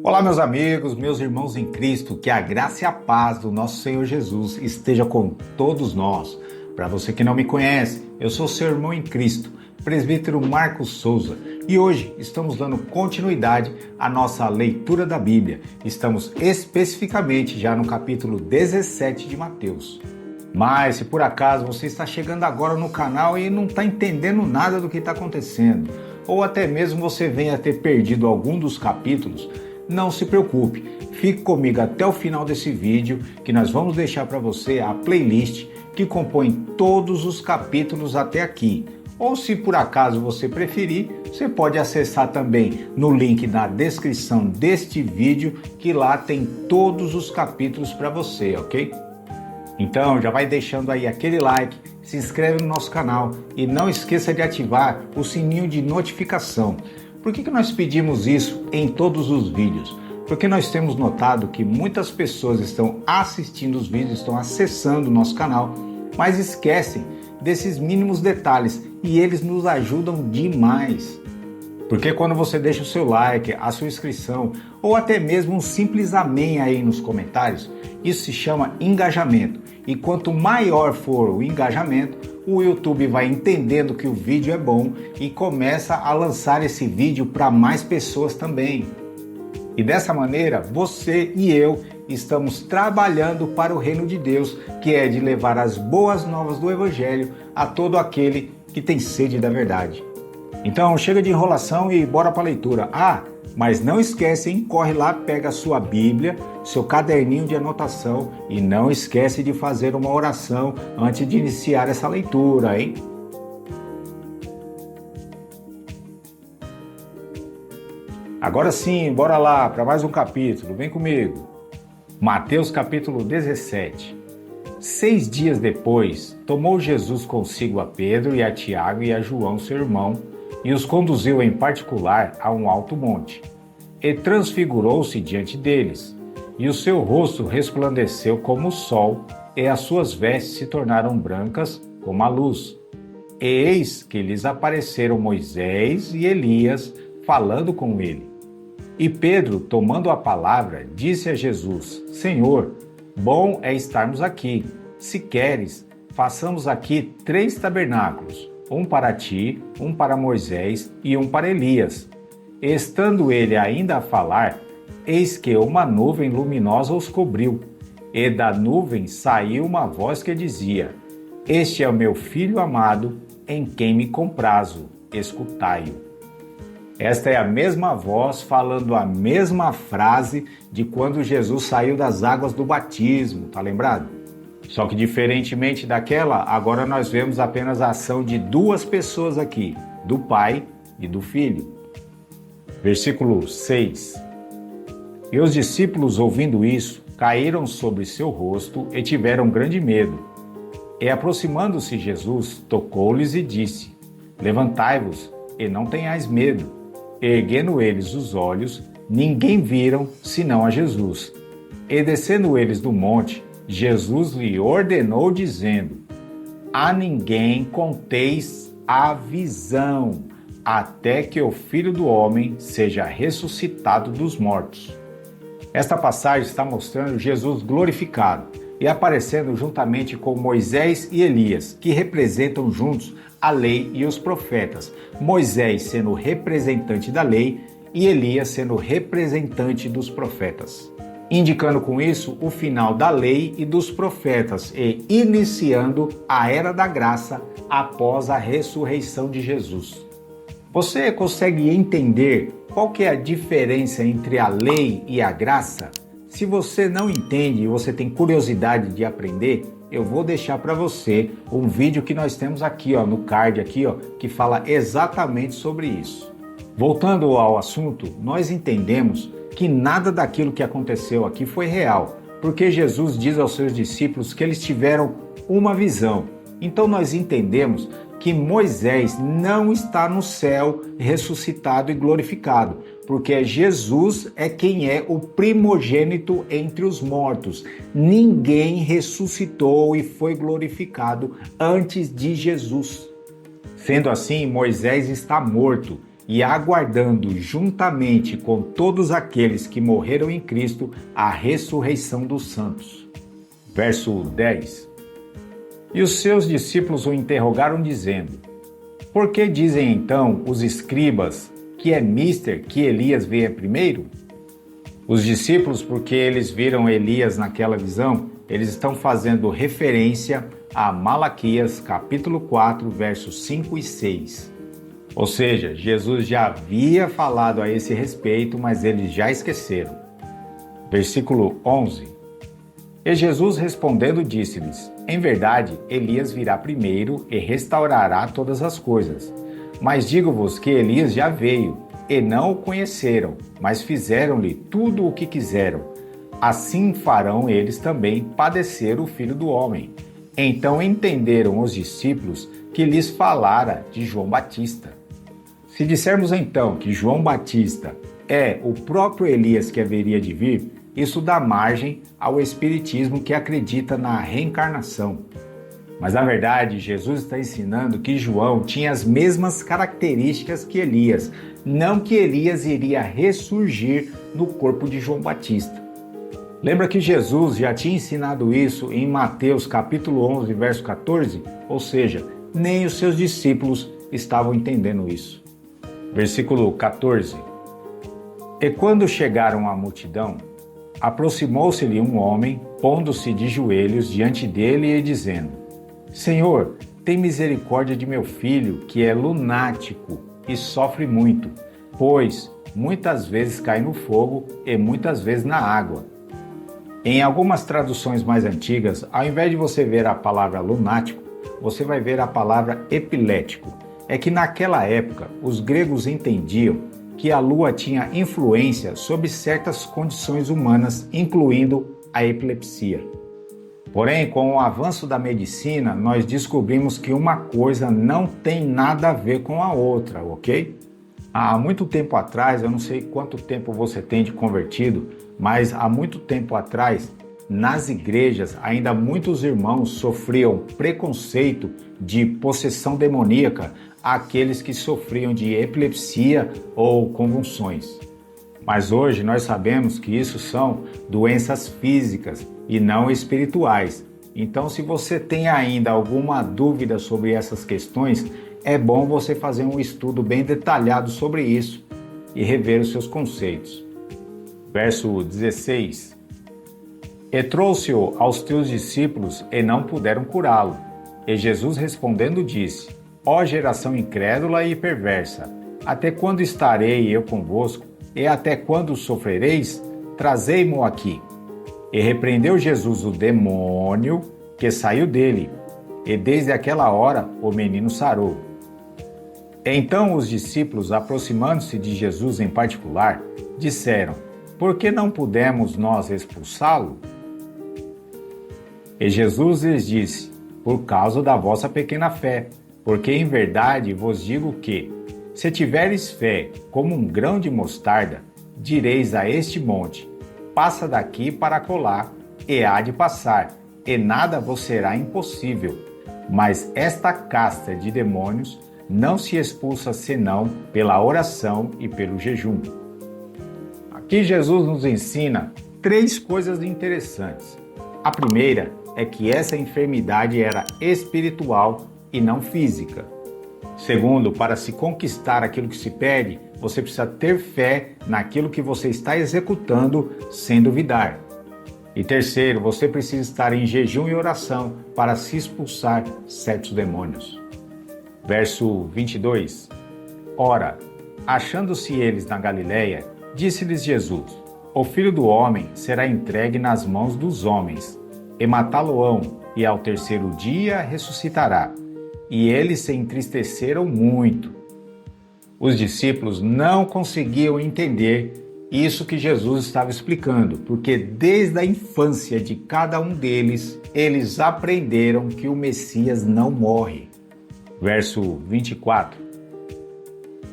Olá, meus amigos, meus irmãos em Cristo, que a graça e a paz do nosso Senhor Jesus esteja com todos nós. Para você que não me conhece, eu sou seu irmão em Cristo, presbítero Marcos Souza, e hoje estamos dando continuidade à nossa leitura da Bíblia. Estamos especificamente já no capítulo 17 de Mateus. Mas se por acaso você está chegando agora no canal e não está entendendo nada do que está acontecendo, ou até mesmo você venha ter perdido algum dos capítulos, não se preocupe, fique comigo até o final desse vídeo que nós vamos deixar para você a playlist que compõe todos os capítulos até aqui. Ou se por acaso você preferir, você pode acessar também no link na descrição deste vídeo que lá tem todos os capítulos para você, ok? Então já vai deixando aí aquele like, se inscreve no nosso canal e não esqueça de ativar o sininho de notificação. Por que nós pedimos isso em todos os vídeos? Porque nós temos notado que muitas pessoas estão assistindo os vídeos, estão acessando o nosso canal, mas esquecem desses mínimos detalhes e eles nos ajudam demais. Porque quando você deixa o seu like, a sua inscrição ou até mesmo um simples amém aí nos comentários, isso se chama engajamento. E quanto maior for o engajamento, o YouTube vai entendendo que o vídeo é bom e começa a lançar esse vídeo para mais pessoas também. E dessa maneira, você e eu estamos trabalhando para o reino de Deus, que é de levar as boas novas do Evangelho a todo aquele que tem sede da verdade. Então chega de enrolação e bora para a leitura. Mas não esquece, hein? Corre lá, pega a sua Bíblia, seu caderninho de anotação e não esquece de fazer uma oração antes de iniciar essa leitura, hein? Agora sim, bora lá para mais um capítulo, vem comigo. Mateus capítulo 17. 6 dias depois, tomou Jesus consigo a Pedro e a Tiago e a João, seu irmão, e os conduziu em particular a um alto monte. E transfigurou-se diante deles, e o seu rosto resplandeceu como o sol, e as suas vestes se tornaram brancas como a luz. E eis que lhes apareceram Moisés e Elias, falando com ele. E Pedro, tomando a palavra, disse a Jesus: Senhor, bom é estarmos aqui. Se queres, façamos aqui 3 tabernáculos, um para ti, um para Moisés e um para Elias. Estando ele ainda a falar, eis que uma nuvem luminosa os cobriu, e da nuvem saiu uma voz que dizia: Este é o meu filho amado, em quem me comprazo, escutai-o. Esta é a mesma voz falando a mesma frase de quando Jesus saiu das águas do batismo, tá lembrado? Só que diferentemente daquela, agora nós vemos apenas a ação de 2 pessoas aqui, do Pai e do Filho. Versículo 6. E os discípulos, ouvindo isso, caíram sobre seu rosto e tiveram grande medo. E aproximando-se Jesus, tocou-lhes e disse: Levantai-vos e não tenhais medo. E erguendo eles os olhos, ninguém viram senão a Jesus. E descendo eles do monte, Jesus lhe ordenou, dizendo: A ninguém conteis a visão, até que o Filho do Homem seja ressuscitado dos mortos. Esta passagem está mostrando Jesus glorificado e aparecendo juntamente com Moisés e Elias, que representam juntos a lei e os profetas, Moisés sendo representante da lei e Elias sendo representante dos profetas, indicando com isso o final da lei e dos profetas e iniciando a era da graça após a ressurreição de Jesus. Você consegue entender qual que é a diferença entre a lei e a graça? Se você não entende e você tem curiosidade de aprender, eu vou deixar para você um vídeo que nós temos aqui, no card aqui, que fala exatamente sobre isso. Voltando ao assunto, nós entendemos que nada daquilo que aconteceu aqui foi real, porque Jesus diz aos seus discípulos que eles tiveram uma visão. Então nós entendemos que Moisés não está no céu ressuscitado e glorificado, porque Jesus é quem é o primogênito entre os mortos. Ninguém ressuscitou e foi glorificado antes de Jesus. Sendo assim, Moisés está morto e aguardando juntamente com todos aqueles que morreram em Cristo a ressurreição dos santos. Verso 10. E os seus discípulos o interrogaram dizendo: Por que dizem então os escribas que é mister que Elias veio primeiro? Os discípulos, porque eles viram Elias naquela visão, eles estão fazendo referência a Malaquias capítulo 4, versos 5 e 6. Ou seja, Jesus já havia falado a esse respeito, mas eles já esqueceram. Versículo 11. E Jesus respondendo disse-lhes: Em verdade, Elias virá primeiro e restaurará todas as coisas. Mas digo-vos que Elias já veio, e não o conheceram, mas fizeram-lhe tudo o que quiseram. Assim farão eles também padecer o Filho do Homem. Então entenderam os discípulos que lhes falara de João Batista. Se dissermos então que João Batista é o próprio Elias que haveria de vir, isso dá margem ao espiritismo que acredita na reencarnação. Mas na verdade, Jesus está ensinando que João tinha as mesmas características que Elias, não que Elias iria ressurgir no corpo de João Batista. Lembra que Jesus já tinha ensinado isso em Mateus capítulo 11, verso 14? Ou seja, nem os seus discípulos estavam entendendo isso. Versículo 14. E quando chegaram à multidão, aproximou-se-lhe um homem, pondo-se de joelhos diante dele e dizendo: Senhor, tem misericórdia de meu filho, que é lunático e sofre muito, pois muitas vezes cai no fogo e muitas vezes na água. Em algumas traduções mais antigas, ao invés de você ver a palavra lunático, você vai ver a palavra epilético. É que naquela época, os gregos entendiam que a lua tinha influência sobre certas condições humanas, incluindo a epilepsia. Porém, com o avanço da medicina, nós descobrimos que uma coisa não tem nada a ver com a outra, ok? Há muito tempo atrás, eu não sei quanto tempo você tem de convertido, mas há muito tempo atrás, nas igrejas, ainda muitos irmãos sofriam preconceito de possessão demoníaca àqueles que sofriam de epilepsia ou convulsões. Mas hoje nós sabemos que isso são doenças físicas e não espirituais. Então, se você tem ainda alguma dúvida sobre essas questões, é bom você fazer um estudo bem detalhado sobre isso e rever os seus conceitos. Verso 16. E trouxe-o aos teus discípulos e não puderam curá-lo. E Jesus respondendo disse: Ó geração incrédula e perversa, até quando estarei eu convosco? E até quando sofrereis? Trazei-mo aqui. E repreendeu Jesus o demônio que saiu dele, e desde aquela hora o menino sarou. Então os discípulos, aproximando-se de Jesus em particular, disseram: Por que não pudemos nós expulsá-lo? E Jesus lhes disse: Por causa da vossa pequena fé, porque em verdade vos digo que, se tiveres fé como um grão de mostarda, direis a este monte: Passa daqui para acolá, e há de passar, e nada vos será impossível. Mas esta casta de demônios não se expulsa senão pela oração e pelo jejum. Aqui Jesus nos ensina 3 coisas interessantes. A primeira é que essa enfermidade era espiritual e não física. Segundo, para se conquistar aquilo que se pede, você precisa ter fé naquilo que você está executando sem duvidar. E terceiro, você precisa estar em jejum e oração para se expulsar certos demônios. Verso 22. Ora, achando-se eles na Galileia, disse-lhes Jesus: O Filho do Homem será entregue nas mãos dos homens, e matá-lo-ão, e ao terceiro dia ressuscitará. E eles se entristeceram muito. Os discípulos não conseguiam entender isso que Jesus estava explicando, porque desde a infância de cada um deles, eles aprenderam que o Messias não morre. Verso 24.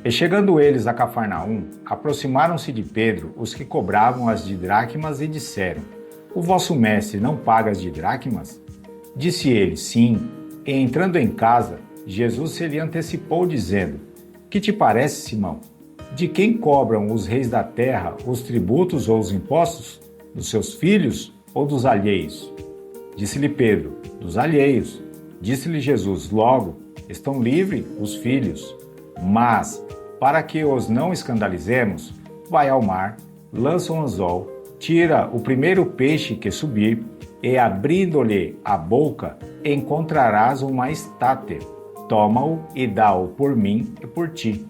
E chegando eles a Cafarnaum, aproximaram-se de Pedro os que cobravam as didracmas e disseram: O vosso mestre não paga as didracmas? Disse ele: Sim. E entrando em casa, Jesus se lhe antecipou, dizendo: Que te parece, Simão? De quem cobram os reis da terra os tributos ou os impostos? Dos seus filhos ou dos alheios? Disse-lhe Pedro: dos alheios. Disse-lhe Jesus: logo, estão livres os filhos. Mas, para que os não escandalizemos, vai ao mar, lança um anzol, tira o primeiro peixe que subir, e abrindo-lhe a boca, encontrarás uma estáter. Toma-o e dá-o por mim e por ti.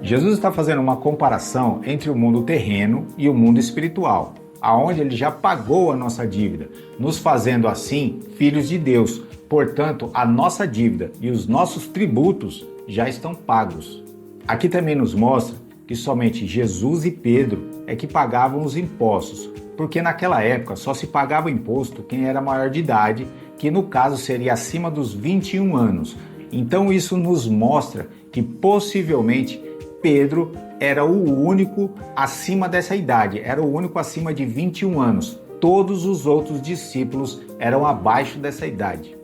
Jesus está fazendo uma comparação entre o mundo terreno e o mundo espiritual, aonde ele já pagou a nossa dívida, nos fazendo assim filhos de Deus. Portanto, a nossa dívida e os nossos tributos já estão pagos. Aqui também nos mostra que somente Jesus e Pedro é que pagavam os impostos, porque naquela época só se pagava imposto quem era maior de idade, que no caso seria acima dos 21 anos. Então isso nos mostra que possivelmente Pedro era o único acima dessa idade, era o único acima de 21 anos. Todos os outros discípulos eram abaixo dessa idade.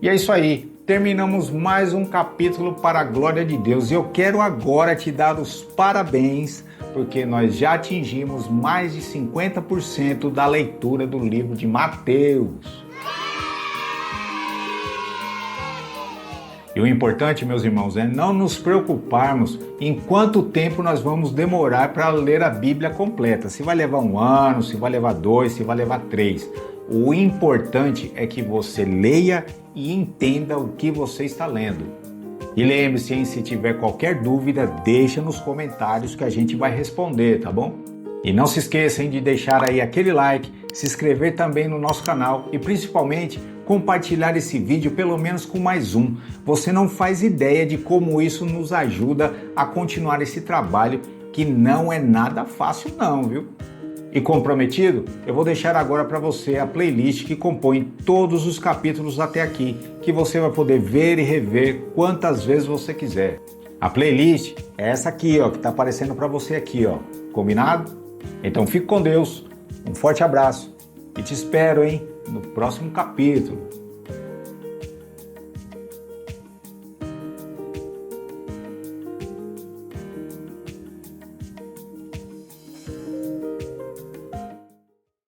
E é isso aí, terminamos mais um capítulo para a glória de Deus. E eu quero agora te dar os parabéns, porque nós já atingimos mais de 50% da leitura do livro de Mateus. E o importante, meus irmãos, é não nos preocuparmos em quanto tempo nós vamos demorar para ler a Bíblia completa. Se vai levar 1 ano, se vai levar 2, se vai levar 3. O importante é que você leia e entenda o que você está lendo. E lembre-se, hein, se tiver qualquer dúvida, deixa nos comentários que a gente vai responder, tá bom? E não se esqueçam de deixar aí aquele like, se inscrever também no nosso canal e principalmente compartilhar esse vídeo pelo menos com mais um. Você não faz ideia de como isso nos ajuda a continuar esse trabalho que não é nada fácil não, viu? E comprometido, eu vou deixar agora para você a playlist que compõe todos os capítulos até aqui, que você vai poder ver e rever quantas vezes você quiser. A playlist é essa aqui, ó, que está aparecendo para você aqui, ó. Combinado? Então fique com Deus, um forte abraço e te espero, hein, no próximo capítulo.